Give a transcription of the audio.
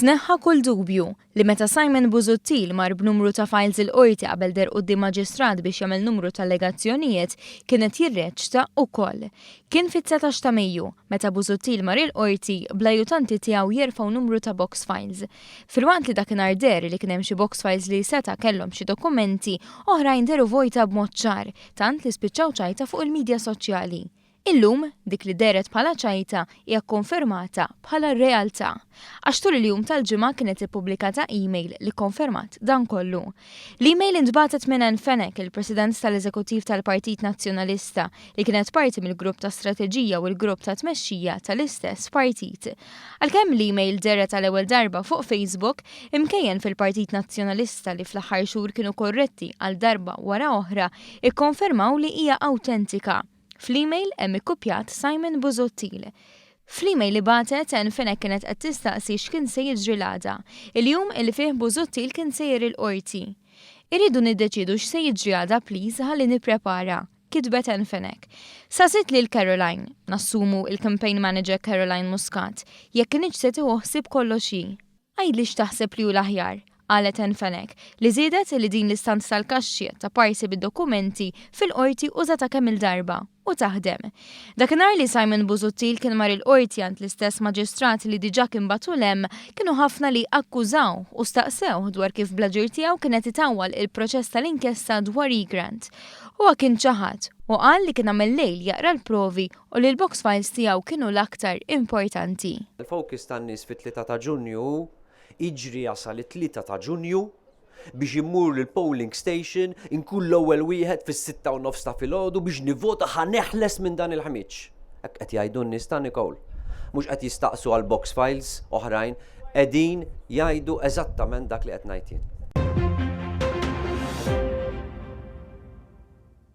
Tneħħa kull dubju li meta Simon Busuttil mar b'numru ta' files il-Qorti qabel deher quddiem maġistrat biex jagħmel numru ta' allegazzjonijiet kienet jirreċta wkoll. Kien fit-19 ta' Mejju meta Busuttil mar il-Qorti bl-ajutanti tiegħu jerfgħu numru ta' box files. Filwaqt li dakinhar deher li kien hemm xi box files li seta' kellhom xi dokumenti oħrajn deru vojta b'mod ċar tant li spiċċaw ċajta fuq il-midja soċjali. Illum dik li deret bħala ċajta hija konfermata bħala realtà. Għax tul il-jum tal-ġimgħa kienet ippubblikata email li konfermat dan kollu. L-email intbatet minn Fenek, il-President tal-Eżekuttiv tal-Partit Nazzjonalista li kienet parti mill-grupp ta' strateġija u l-grupp ta' tmexxija tal-istess partit. Għalkemm l-email deret għal-ewwel darba fuq Facebook, imkejjen fil-Partit Nazzjonalista li fl-aħħar xhur kienu korretti għal darba wara oħra ikkonfermaw li hija awtentika. Fl-email hemm ikkupjat Simon Busuttil. Fl-email li batet Fenek kienet qed tistaqsi x'kien se jiġri l-għada, il-jum li fih Busuttil kien sejjer il-qorti. Irridu niddeċidu x'se jiġri għada please ħalli nipprepara, kitbet Fenek. Sasit li l-Caroline, nassumu il-campaign manager Caroline Muscat, jekk kienx se tieħu ħsieb kollox hi. Għajdli x'taħseb li hu l-aħjar. Qalet Fenek li żiedet li din l-istant tal-kaxxi ta' parsi bid-dokumenti fil-qorti użata kemm il-darba u taħdem. Dakinhar li Simon Busuttil kien mar il-qorti għand l-istess maġistrat li diġà kien batul hemm kienu ħafna li akkużaw u staqsew dwar kif bl-aġir tiegħu kienet itawwal il-proċess tal-inkjesta dwar Grant. Huwa kien ċaħad u qal li kien għamel lejl jaqra l-provi u li l-box files tiegħu kienu l-aktar importanti. Il-fokus tan-nies fit-3 ta' Ġunju iġri jasal it-3 ta' Ġunju biex immur l-polling station inkun l-ewwel wieħed fis-6:30 ta' filgħodu biex nivvota ħaneħles minn dan il-ħmiġ. Hekk qed jgħidu n-nies ta' Nicole. Mhux qed jistaqsu għal box files oħrajn, qegħdin jgħidu eżattament dak li qed ngħid jien.